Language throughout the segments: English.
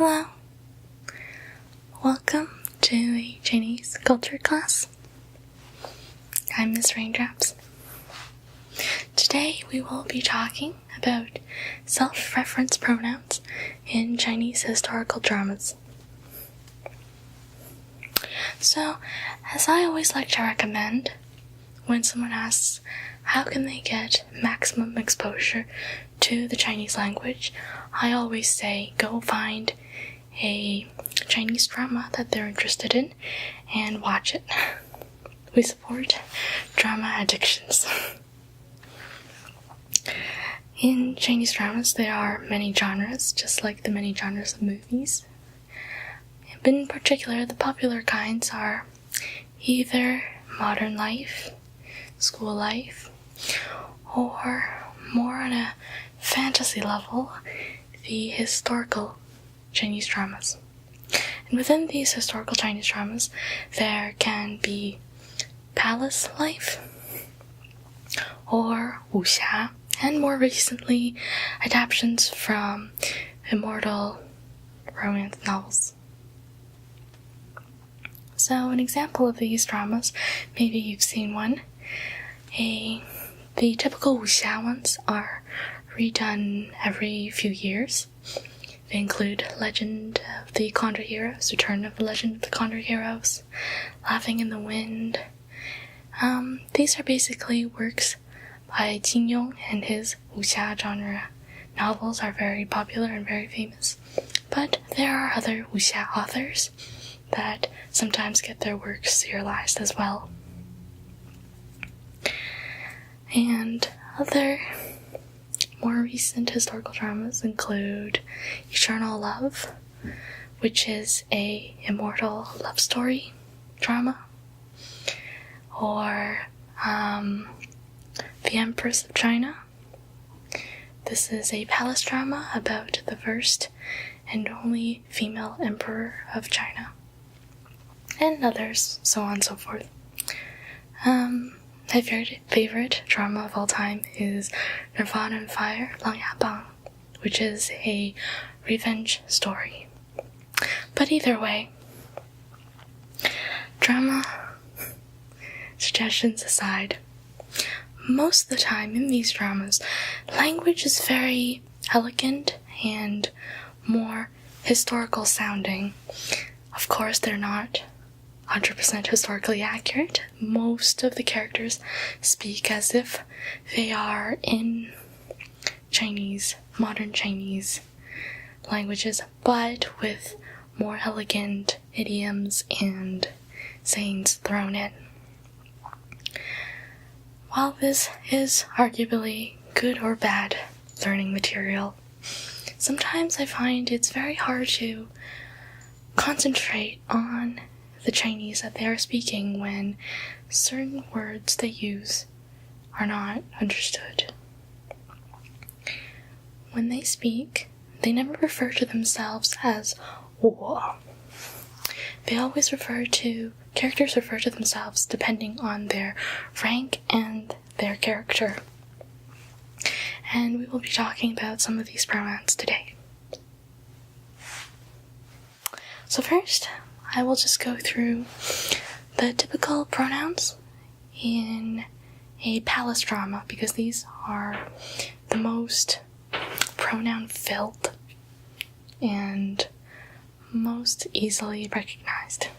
Hello. Welcome to a Chinese culture class. I'm Miss Raindrops. Today we will be talking about self-reference pronouns in Chinese historical dramas. So, as I always like to recommend, when someone asks how can they get maximum exposure to the Chinese language, I always say go find a Chinese drama that they're interested in and watch it. We support drama addictions. In Chinese dramas, there are many genres, just like the many genres of movies. In particular, the popular kinds are either modern life, school life, or more on a fantasy level, the historical Chinese dramas. And within these historical Chinese dramas, there can be palace life, or wuxia, and more recently, adaptations from immortal romance novels. So an example of these dramas, maybe you've seen one. The typical wuxia ones are redone every few years. They include Legend of the Condor Heroes, Return of the Legend of the Condor Heroes, Laughing in the Wind. These are basically works by Qin Yong, and his wuxia genre novels are very popular and very famous. But there are other wuxia authors that sometimes get their works serialized as well. And other more recent historical dramas include Eternal Love, which is a immortal love story drama, or The Empress of China. This is a palace drama about the first and only female emperor of China, and others, so on and so forth. My favorite drama of all time is Nirvana and Fire, Lang Ya Bang, which is a revenge story. But either way, drama suggestions aside, most of the time in these dramas, language is very elegant and more historical sounding. Of course, they're not 100% historically accurate. Most of the characters speak as if they are in Chinese, modern Chinese languages, but with more elegant idioms and sayings thrown in. While this is arguably good or bad learning material, sometimes I find it's very hard to concentrate on the Chinese that they are speaking when certain words they use are not understood. When they speak, they never refer to themselves as 我. They always characters refer to themselves depending on their rank and their character. And we will be talking about some of these pronouns today. So first, I will just go through the typical pronouns in a palace drama, because these are the most pronoun-filled and most easily recognized.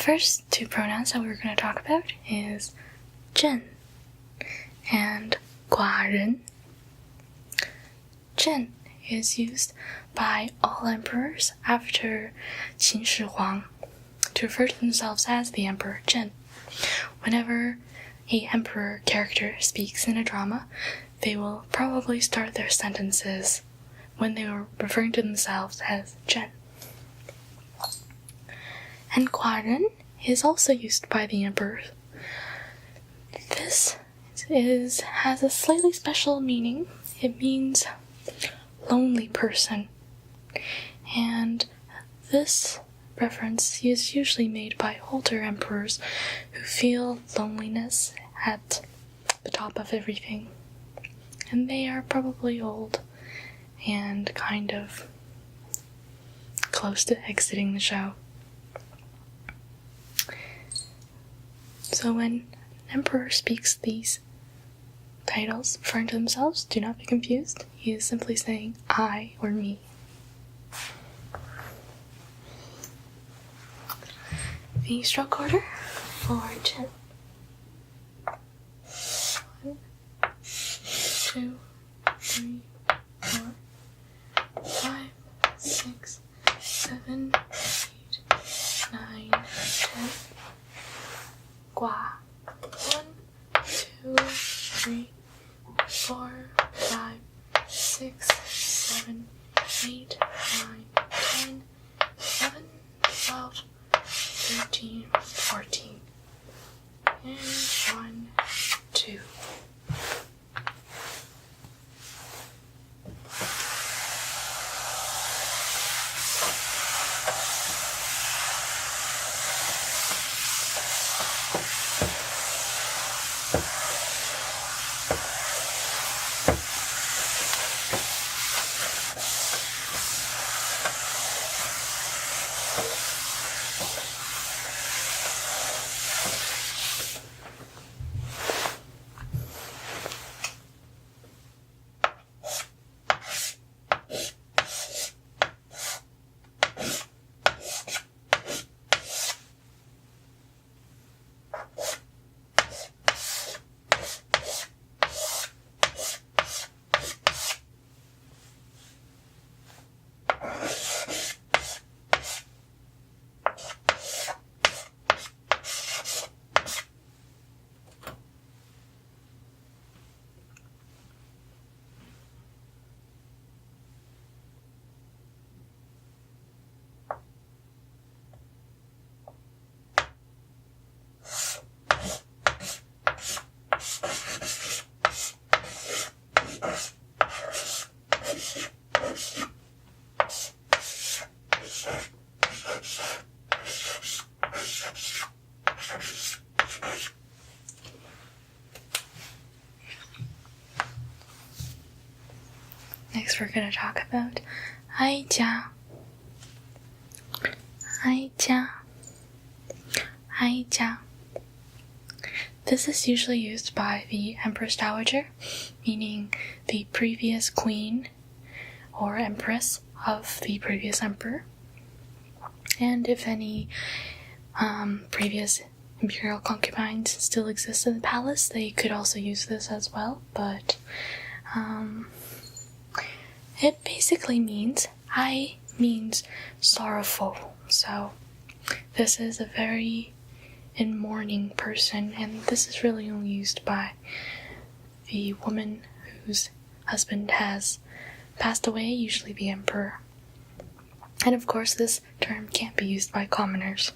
first two pronouns that we're going to talk about is 朕 and 寡人. 朕 is used by all emperors after Qin Shi Huang to refer to themselves as the Emperor 朕. Whenever a emperor character speaks in a drama, they will probably start their sentences when they were referring to themselves as 朕. And 寡人 is also used by the emperors. This has a slightly special meaning. It means lonely person. And this reference is usually made by older emperors who feel loneliness at the top of everything. And they are probably old and kind of close to exiting the show. So when an emperor speaks these titles referring to themselves, do not be confused. He is simply saying I or me. The stroke order for 朕. 1, 2, 3, 4, 5, 6, 7, 8, 9, 10. 寡. 1, 2, 3, 4, 5, 6, 7, 8, 9, 10, 11, 12, 13, 14, and 1, 2. Next, we're going to talk about 哀家. 哀家. 哀家. This is usually used by the Empress Dowager, meaning the previous queen or empress of the previous emperor. And if any previous imperial concubines still exist in the palace, they could also use this as well, but it basically means, I means sorrowful, so this is a very in mourning person, and this is really only used by the woman whose husband has passed away, usually the emperor. And of course, this term can't be used by commoners.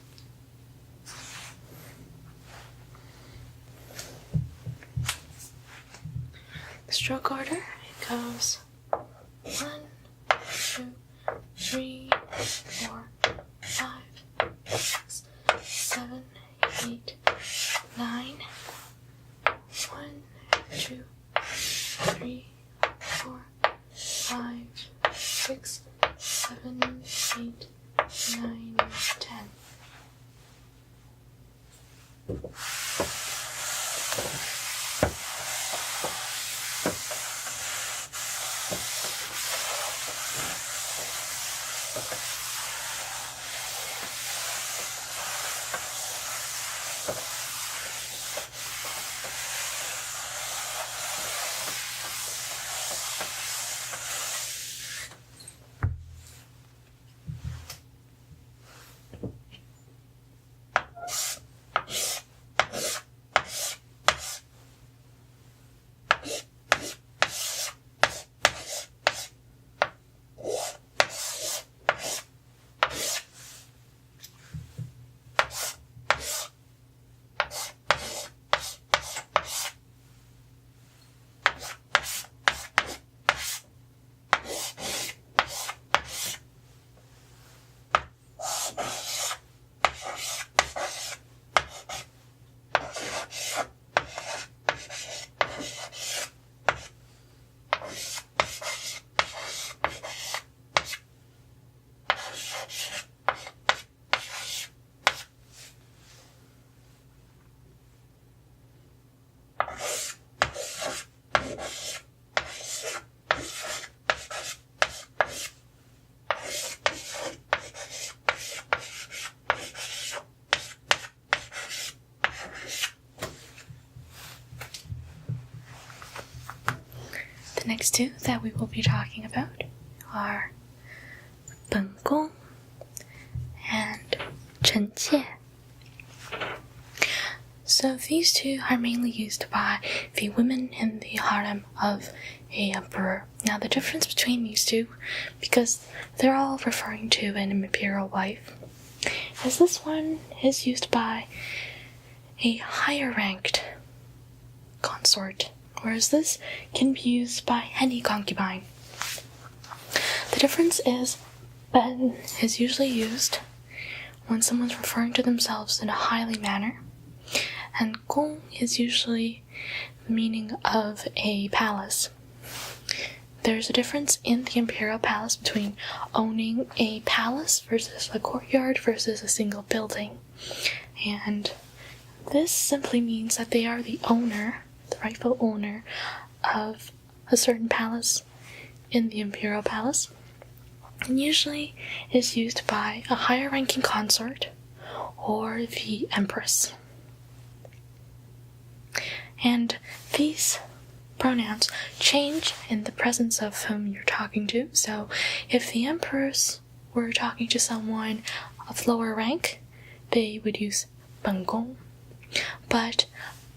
The stroke order, it goes 1, 2, 3, 4, 5, 6, 7, 8, 9. 1, 2, 3, 4, 5, 6, 7, 8, 9, 10. The next two that we will be talking about are 本宫 and 臣妾. So these two are mainly used by the women in the harem of a emperor. Now the difference between these two, because they're all referring to an imperial wife, is this one is used by a higher ranked consort, whereas this can be used by any concubine. The difference is ben is usually used when someone's referring to themselves in a highly manner, and gong is usually the meaning of a palace. There's a difference in the imperial palace between owning a palace versus a courtyard versus a single building. And this simply means that they are the owner, the rightful owner, of a certain palace in the imperial palace. And usually is used by a higher ranking consort or the empress. And these pronouns change in the presence of whom you're talking to. So if the empress were talking to someone of lower rank, they would use 本宫. But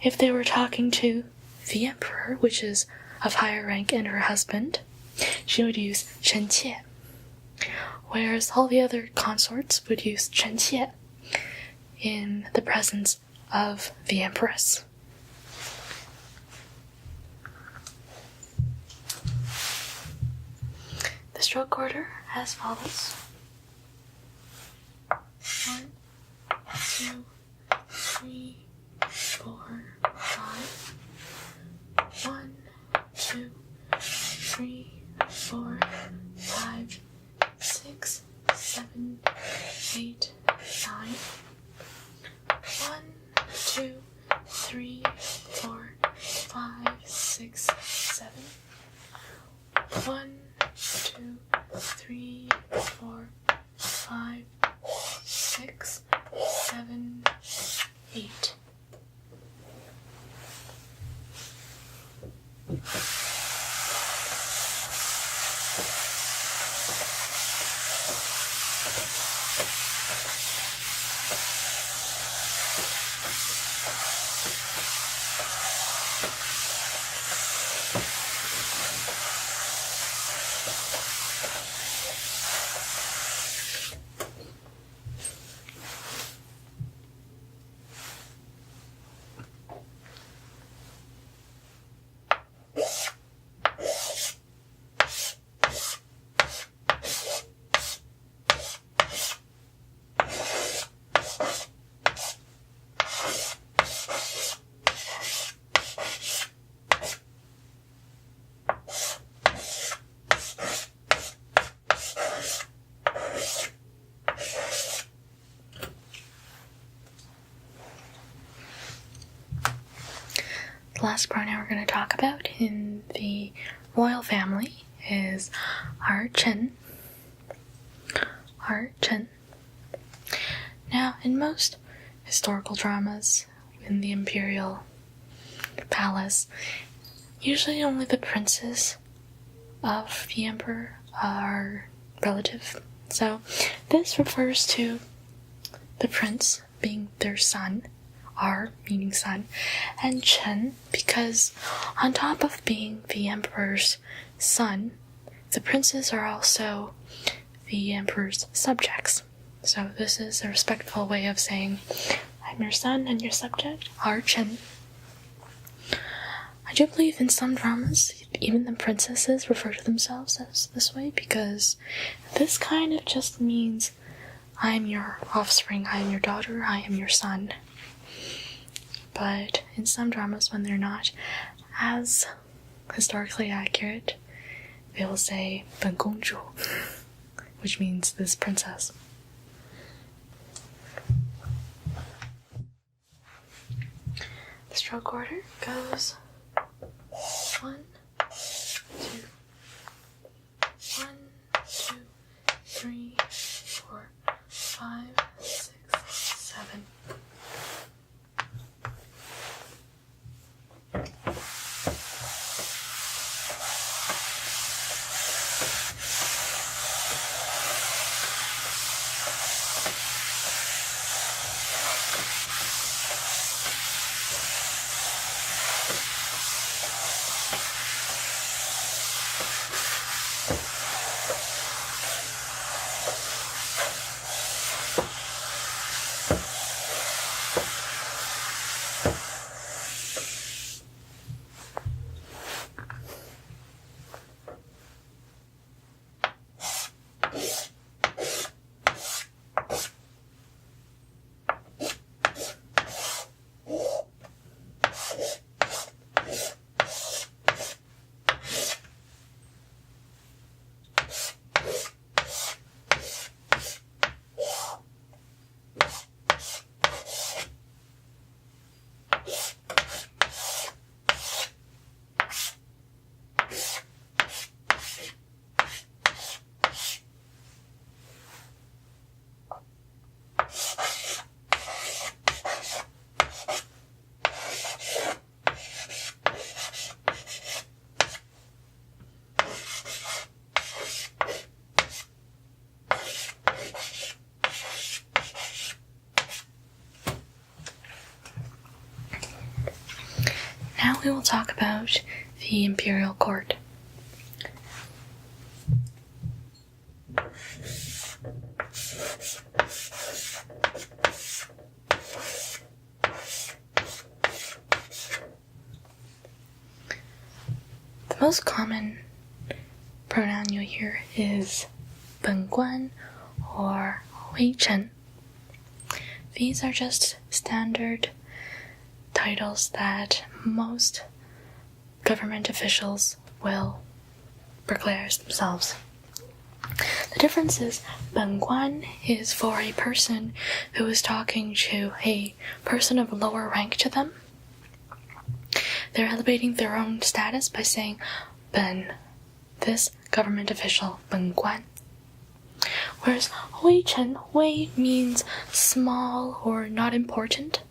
if they were talking to the emperor, which is of higher rank, and her husband, she would use 臣妾. Whereas all the other consorts would use 臣妾 in the presence of the empress. The stroke order as follows. 1, 2, 3, 4, 5. 1, 2, 3, 4, 5, 6, 7, 8, 9. 1, 2, 3, 4, 5, 6, 7. 1, 2, 3, 4, 5, 6, 7, 8. The last pronoun we're going to talk about in the royal family is 儿臣. 儿臣. Now, in most historical dramas in the imperial palace, usually only the princes of the emperor are relative. So this refers to the prince being their son, are meaning son, and Chen because on top of being the emperor's son, the princes are also the emperor's subjects. So this is a respectful way of saying, I'm your son and your subject, are Chen. I do believe in some dramas, even the princesses refer to themselves as this way because this kind of just means I am your offspring, I am your daughter, I am your son. But in some dramas, when they're not as historically accurate, they will say 本公主, which means this princess. The stroke order goes 1, 2, 1, 2, 3, 4, 5, 6, 7. we'll talk about the imperial court. The most common pronoun you'll hear is 本官 or 微臣. These are just standard titles that most government officials will declare themselves. The difference is 本官 is for a person who is talking to a person of lower rank to them. They're elevating their own status by saying 本, this government official, 本官. Whereas 微臣, 微 means small or not important,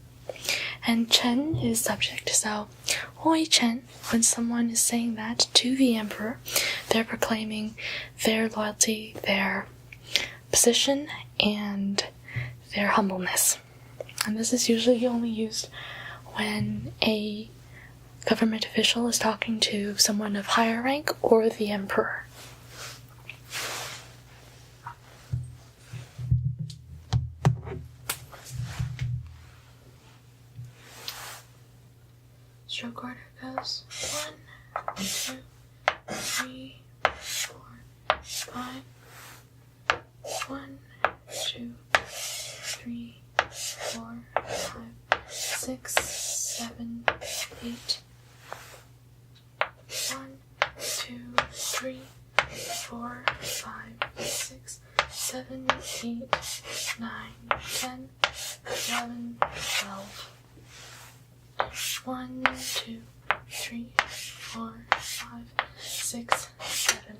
and 臣 is subject. So 微臣, when someone is saying that to the emperor, they're proclaiming their loyalty, their position, and their humbleness. And this is usually only used when a government official is talking to someone of higher rank or the emperor. Stroke order goes 1, 2, 3, 4, 5. 1, 2, 3, 4, 5, 6, 7, 8. 1, 2, 3, 4, 5, 6, 7, 8, 9, 10, 11, 12. 1, 2, 3, 4, 5, 6, 7.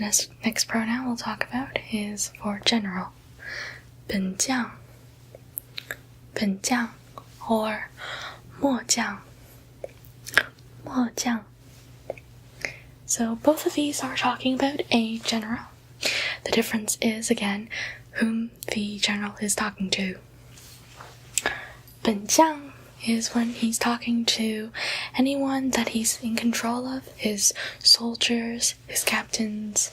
The next pronoun we'll talk about is for general. 本将, 本将 or 末将, 末将. So both of these are talking about a general. The difference is, again, whom the general is talking to. 本将 is when he's talking to anyone that he's in control of, his soldiers, his captains,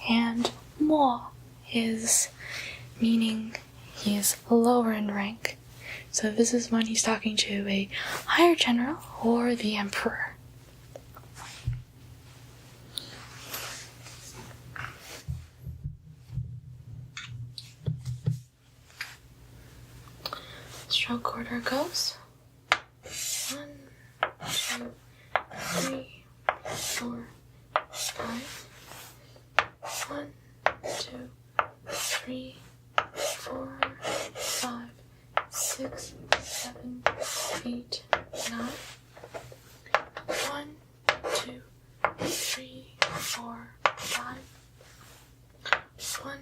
and 末 is meaning he is lower in rank. So this is when he's talking to a higher general or the emperor. Stroke order goes 1, 2, 3, 4, 5. 1, 2, 3, 4, 5, 6, 7, 8, 9. 1, 2, 3, 4, 5. 1,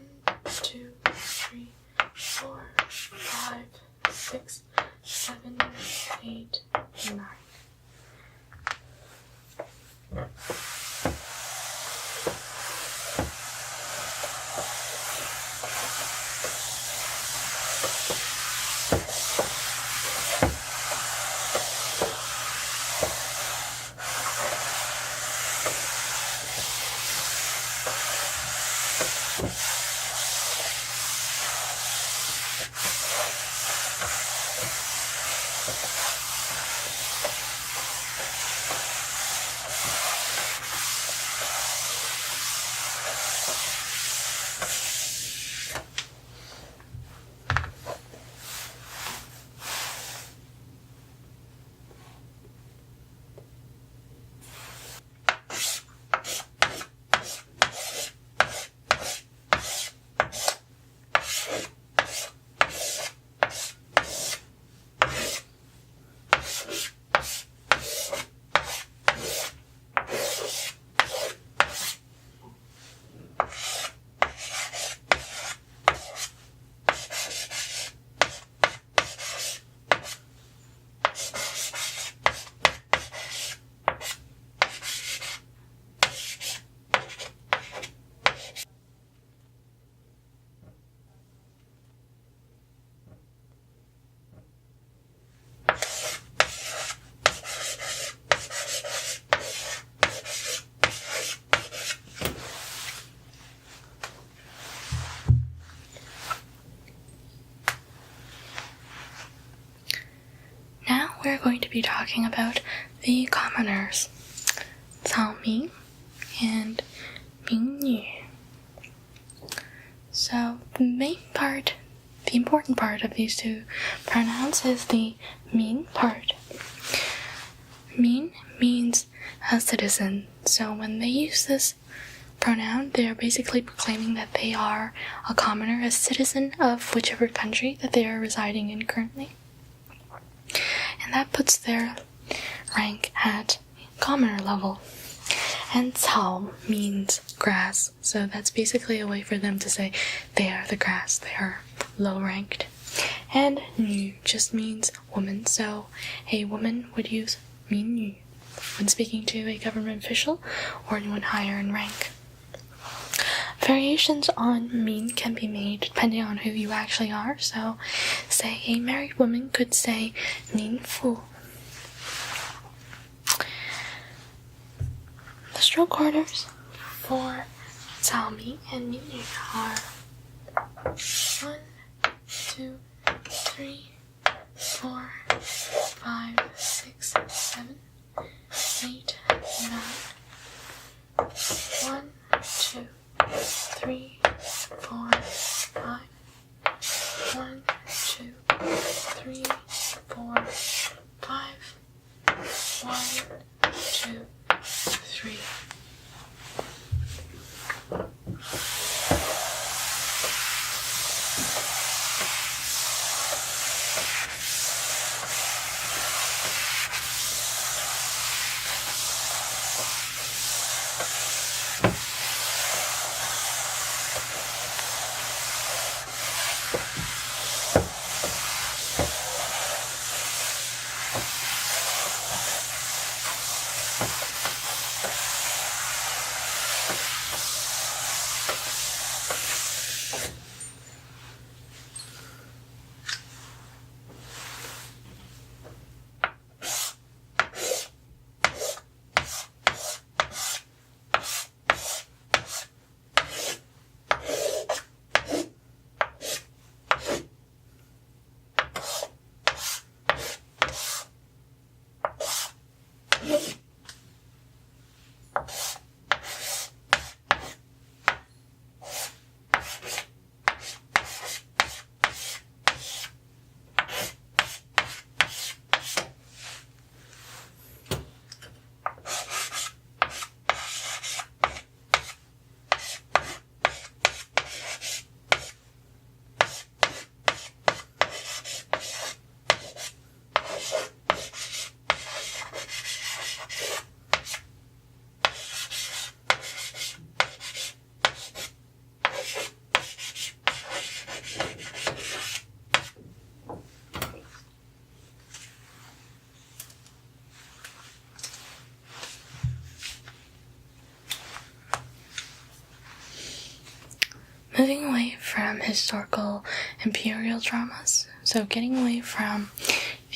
2, 3, 4, 5, 6, 7, 8, 9. We're going to be talking about the commoners, 草名 and 名女. So the important part of these two pronouns is the 名 part. 名 means a citizen, so when they use this pronoun, they are basically proclaiming that they are a commoner, a citizen of whichever country that they are residing in currently. And that puts their rank at commoner level. And 草 means grass, so that's basically a way for them to say they are the grass, they are low ranked. And 女 just means woman, so a woman would use 名女when speaking to a government official or anyone higher in rank. Variations on 名 can be made depending on who you actually are, so say a married woman could say 名妇. The stroke orders for 草名 and 名女 are 1, 2, 3, 4, 5, 6, 7, 8, 9. 1, 2, 3, 4, 5. 1, 2, 3, 4, 5. 1, 2, 3. moving away from historical imperial dramas, so getting away from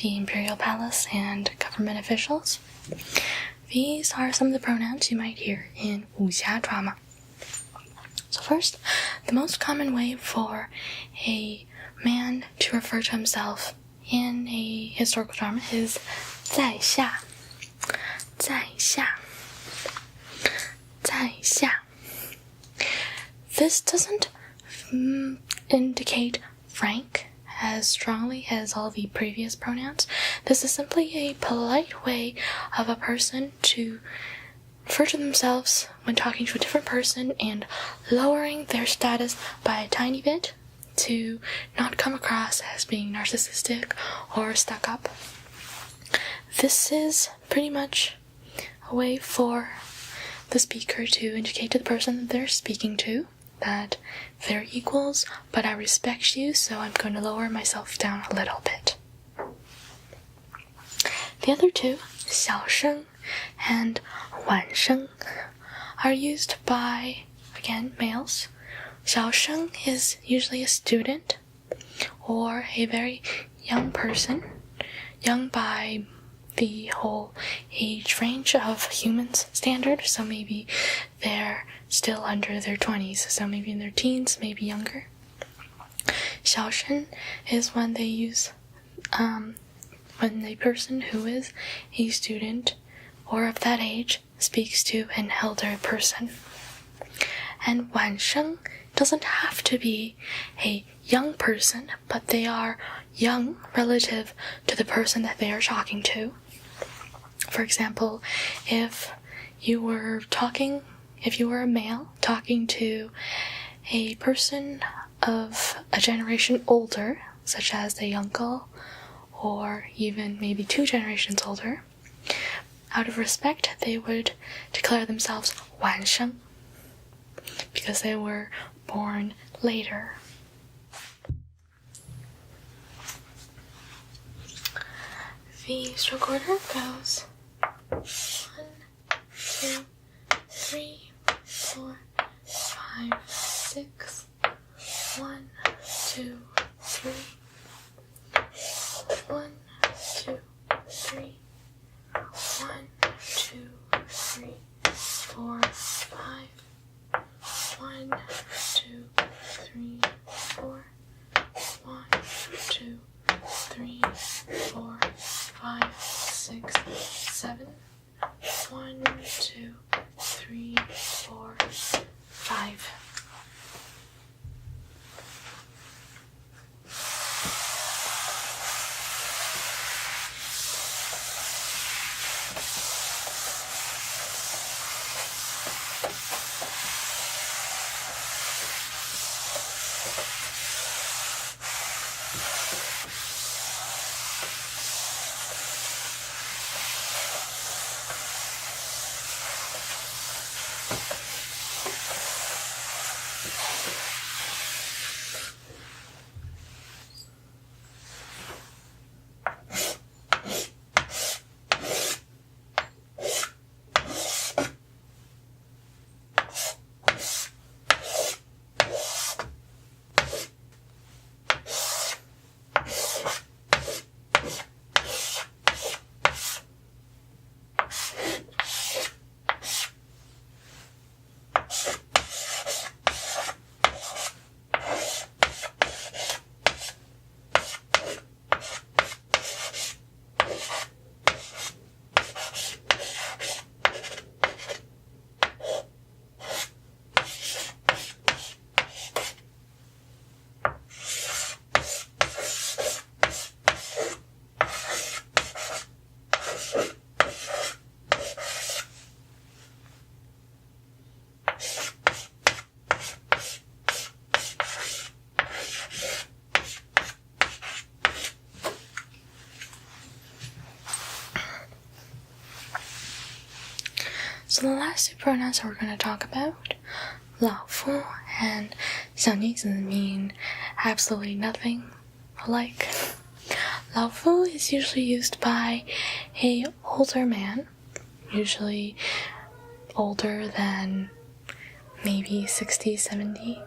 the imperial palace and government officials. These are some of the pronouns you might hear in 武侠 drama. So first, the most common way for a man to refer to himself in a historical drama is 在下,在下,在下. This doesn't indicate rank as strongly as all the previous pronouns. This is simply a polite way of a person to refer to themselves when talking to a different person and lowering their status by a tiny bit to not come across as being narcissistic or stuck up. This is pretty much a way for the speaker to indicate to the person that they're speaking to that they're equals, but I respect you, so I'm going to lower myself down a little bit. The other two, 小声 and 晚声, are used by, again, males. 小声 is usually a student or a very young person, young by the whole age range of humans standard, so maybe they're still under their 20s, so maybe in their teens, maybe younger. 小声 is when they use when a person who is a student or of that age speaks to an elder person. And 晚声 doesn't have to be a young person, but they are young relative to the person that they are talking to. For example, if you were a male talking to a person of a generation older, such as a uncle, or even maybe 2 generations older, out of respect, they would declare themselves 晚生, because they were born later. The stroke order goes 1, 2, 3, 4, 5, 6. 1, 2, 3. 1, 2, 3. 1, 2, 3, 4, 5. 1, 2, 3, 4. 1, 2, 3, 4, 5, 6, 7. 1, 2, 3, 4, 5. So the last 2 pronouns that we're going to talk about, 老夫 and 小女子 mean absolutely nothing alike. 老夫 is usually used by a older man, usually older than maybe 60, 70,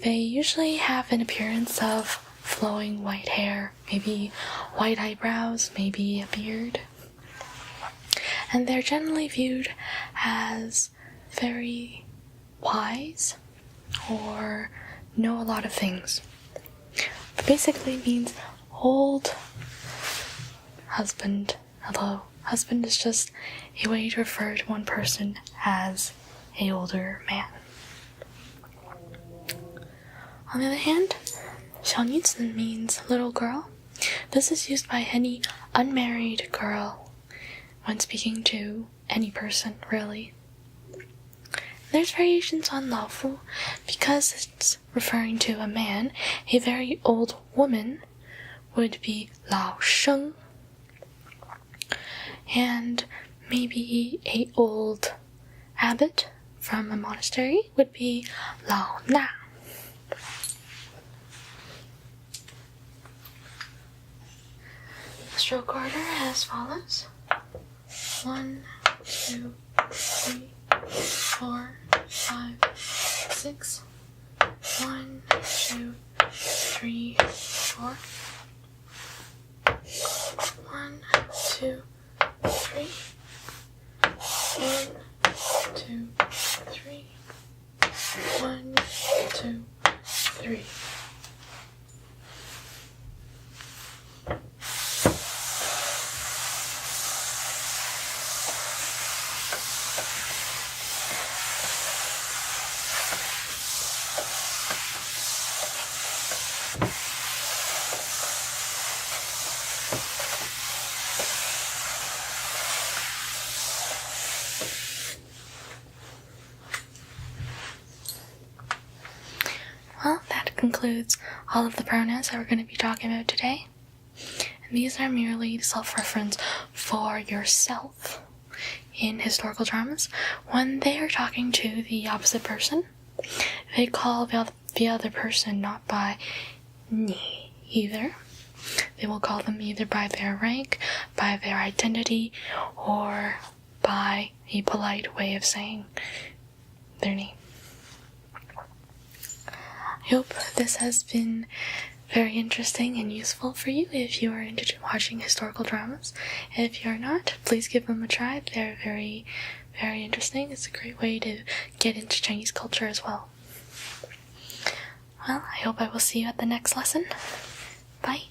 They usually have an appearance of flowing white hair, maybe white eyebrows, maybe a beard. And they're generally viewed as very wise or know a lot of things. But basically means old husband, although husband is just a way to refer to one person as an older man. On the other hand, 小女子 means little girl. This is used by any unmarried girl when speaking to any person, really. There's variations on 老夫 because it's referring to a man. A very old woman would be 老生. And maybe a old abbot from a monastery would be 老衲. The stroke order as follows: 1, 2, 3, 4, 5, 6. 1, 2, 3, 4. 1, 2, 3. 1, 2, 3. 1, 2, 3. Well, that concludes all of the pronouns that we're going to be talking about today. And these are merely self-reference for yourself in historical dramas. When they are talking to the opposite person, they call the other person not by 你 either. They will call them either by their rank, by their identity, or by a polite way of saying their name. I hope this has been very interesting and useful for you if you are into watching historical dramas. If you're not, please give them a try. They're very, very interesting. It's a great way to get into Chinese culture as well. Well, I hope I will see you at the next lesson. Bye.